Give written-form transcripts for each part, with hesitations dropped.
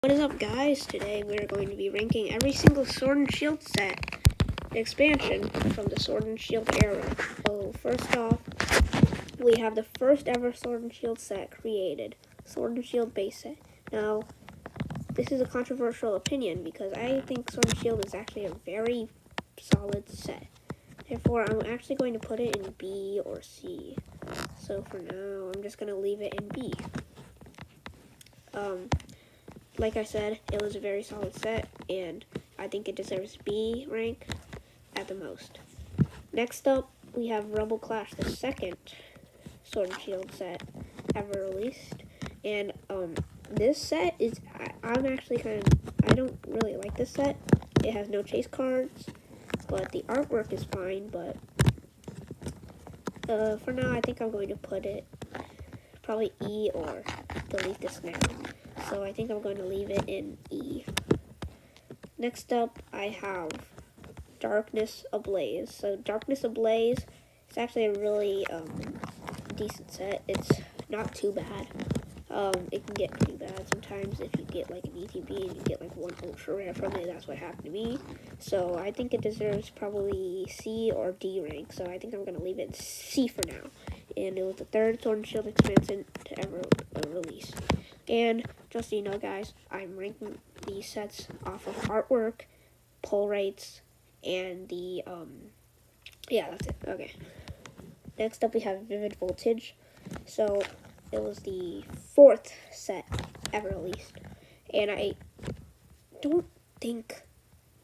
What is up, guys? Today we're going to be ranking every single Sword and Shield set expansion from the Sword and Shield era. So first off, we have the first ever Sword and Shield set created, Sword and Shield base set. Now, this is a controversial opinion because I think Sword and Shield is actually a very solid set. Therefore, I'm actually going to put it in B or C. So for now, I'm just going to leave it in B. Like I said, it was a very solid set, and I think it deserves B rank at the most. Next up, we have Rumble Clash, the second Sword and Shield set ever released. And this set is, I'm actually I don't really like this set. It has no chase cards, but the artwork is fine. But for now, I think I'm going to put it probably E or delete this now. So I think I'm going to leave it in E. Next up, I have Darkness Ablaze. So Darkness Ablaze is actually a really decent set. It's not too bad. It can get too bad sometimes if you get like an ETB and you get like one ultra rare from it. That's what happened to me. So I think it deserves probably C or D rank. So I think I'm going to leave it in C for now. And it was the third Sword and Shield expansion to ever release. And just so you know, guys, I'm ranking these sets off of artwork, pull rates, and the, yeah, that's it. Okay. Next up, we have Vivid Voltage. So, it was the fourth set ever released. And I don't think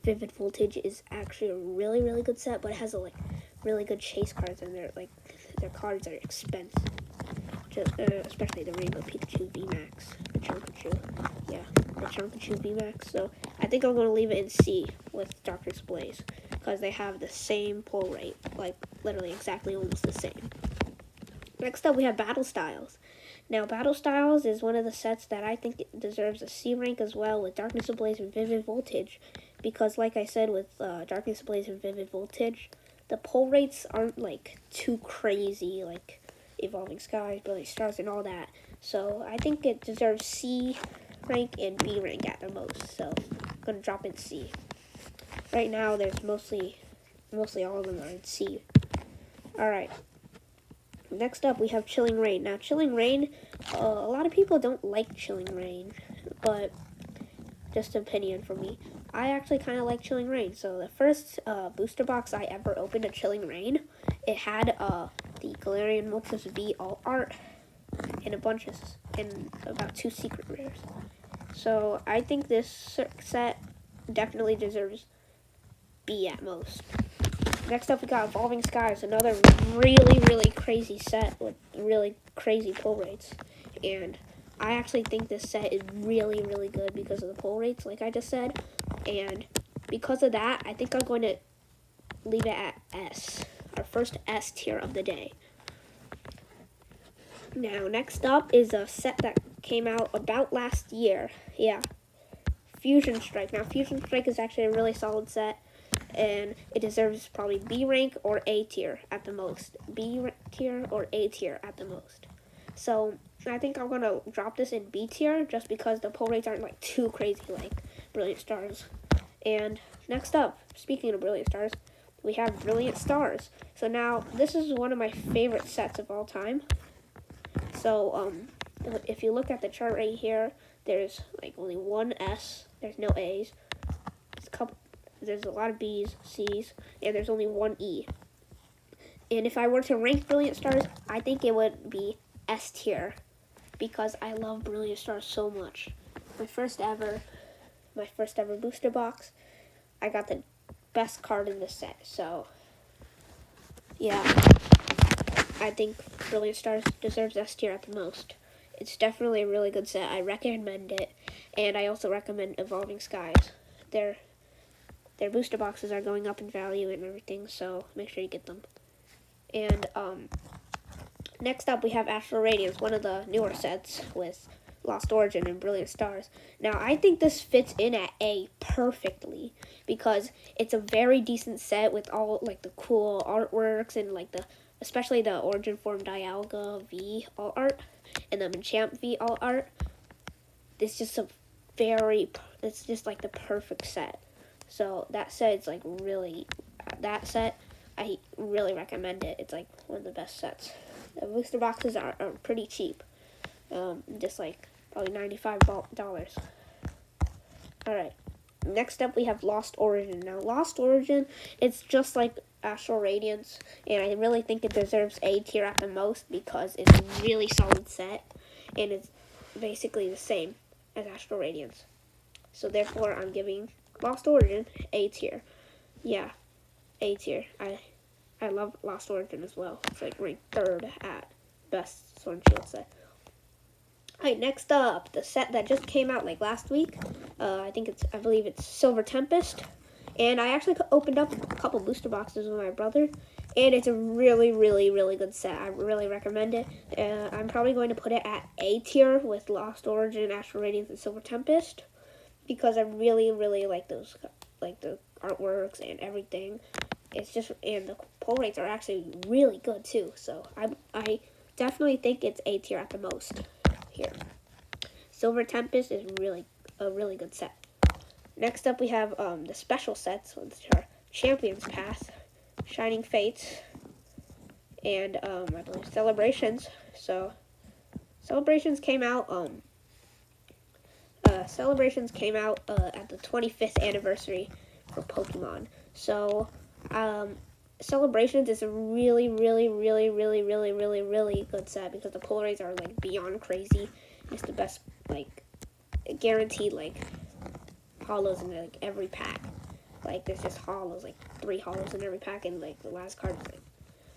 Vivid Voltage is actually a really, really good set, but it has, like, really good chase cards, and their cards are expensive. Especially the Rainbow Pikachu VMAX, the Chonkachu, the Chonkachu VMAX. So I think I'm going to leave it in C with Darkness Ablaze because they have the same pull rate, like literally exactly almost the same. Next up, we have Battle Styles. Now, Battle Styles is one of the sets that I think it deserves a C rank as well with Darkness Ablaze and Vivid Voltage because, like I said, with Darkness Ablaze and Vivid Voltage, the pull rates aren't like too crazy, like Evolving Skies, Brilliant Stars, and all that. So I think it deserves C rank and B rank at the most. So I'm gonna drop in C. Right now, there's mostly all of them are in C. All right. Next up, we have Chilling Reign. Now, Chilling Reign, a lot of people don't like Chilling Reign, but just an opinion from me. I actually kind of like Chilling Reign. So the first booster box I ever opened of Chilling Reign, it had the Galarian Moltres V alt art and about 2 secret rares. So I think this set definitely deserves B at most. Next up, we got Evolving Skies, another really, really crazy set with really crazy pull rates. And I actually think this set is really, really good because of the pull rates, like I just said. And because of that, I think I'm going to leave it at S, our first S tier of the day. Now, next up is a set that came out about last year. Yeah, Fusion Strike. Now, Fusion Strike is actually a really solid set, and it deserves probably B rank or A tier at the most. B tier or A tier at the most. So, I think I'm going to drop this in B tier just because the pull rates aren't like too crazy like Brilliant Stars. And next up, speaking of Brilliant Stars, we have Brilliant Stars. So now, this is one of my favorite sets of all time. So, if you look at the chart right here, there's like only one S, there's no A's, there's a lot of B's, C's, and there's only one E. And if I were to rank Brilliant Stars, I think it would be S tier because I love Brilliant Stars so much. My first ever booster box, I got the best card in the set. So, yeah, I think Brilliant Stars deserves S tier at the most. It's definitely a really good set. I recommend it, and I also recommend Evolving Skies. Their booster boxes are going up in value and everything, so make sure you get them. And next up, we have Astral Radiance, one of the newer sets with Lost Origin and Brilliant Stars. Now, I think this fits in at A perfectly because it's a very decent set with all like the cool artworks and like especially the Origin Form Dialga V alt art and the Machamp V alt art. It's just a it's just like the perfect set. So that set is like really, that set, I really recommend it. It's like one of the best sets. The booster boxes are pretty cheap. Just like probably $95. Alright, next up we have Lost Origin. Now Lost Origin, it's just like Astral Radiance, and I really think it deserves A tier at the most because it's a really solid set, and it's basically the same as Astral Radiance. So therefore, I'm giving Lost Origin A tier. Yeah, A tier. I love Lost Origin as well. It's like ranked 3rd at best Sword and Shield set. Alright, next up, the set that just came out like last week. I believe it's Silver Tempest. And I actually opened up a couple booster boxes with my brother. And it's a really, really, really good set. I really recommend it. I'm probably going to put it at A tier with Lost Origin, Astral Radiance, and Silver Tempest. Because I really, really like those, like the artworks and everything. It's just, and the pull rates are actually really good too. So I definitely think it's A tier at the most here. Silver Tempest is a really good set. Next up we have the special sets, which are Champions Path, Shining Fates, and I believe Celebrations. So Celebrations came out at the 25th anniversary for Pokemon. So Celebrations is a really, really, really, really, really, really, really good set because the pull rates are like beyond crazy. It's the best, like guaranteed like hollows in like every pack. Like there's just hollows, like 3 hollows in every pack, and like the last card. Like,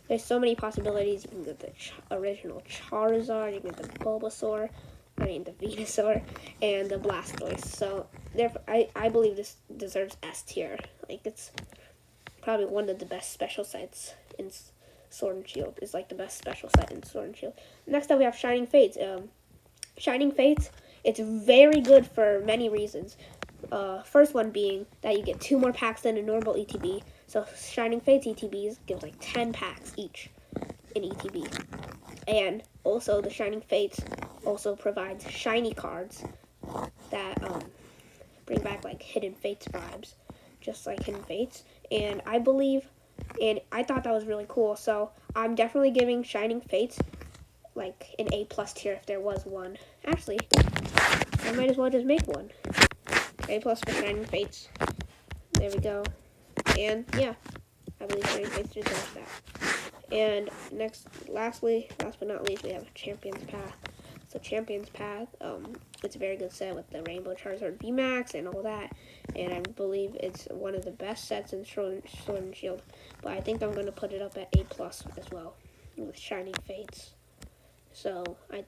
there's so many possibilities. You can get the original Charizard, you can get the Bulbasaur, the Venusaur, and the Blastoise. So therefore, I believe this deserves S tier. Like it's probably one of the best special sets in Sword and Shield. It's like the best special set in Sword and Shield. Next up we have Shining Fates. Shining Fates, it's very good for many reasons. First one being that you get 2 more packs than a normal ETB. So Shining Fates ETBs give like 10 packs each in ETB. And also the Shining Fates also provides shiny cards that bring back like Hidden Fates vibes, just like Hidden Fates. And I thought that was really cool. So I'm definitely giving Shining Fates like an A+ tier if there was one. Actually, I might as well just make one. A+ for Shining Fates. There we go. And yeah, I believe Shining Fates deserves that. And last but not least, we have Champions Path. So Champions Path, it's a very good set with the Rainbow Charizard VMAX and all that. And I believe it's one of the best sets in Sword and Shield. But I think I'm going to put it up at A+ as well with Shining Fates. So I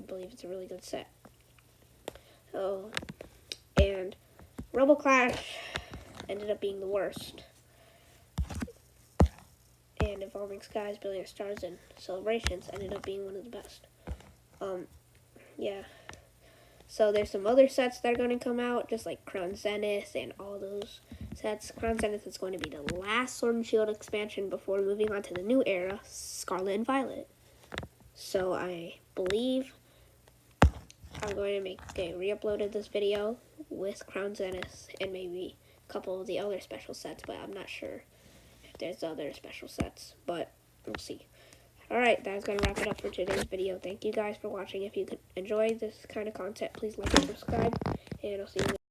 believe it's a really good set. So, and Rumble Clash ended up being the worst. And Evolving Skies, Brilliant Stars, and Celebrations ended up being one of the best. Yeah. So there's some other sets that are going to come out, just like Crown Zenith and all those sets. Crown Zenith is going to be the last Sword and Shield expansion before moving on to the new era, Scarlet and Violet. So I believe I'm going to re-uploaded this video with Crown Zenith and maybe a couple of the other special sets, but I'm not sure if there's other special sets, but we'll see. Alright, that's going to wrap it up for today's video. Thank you guys for watching. If you enjoy this kind of content, please like and subscribe, and I'll see you later.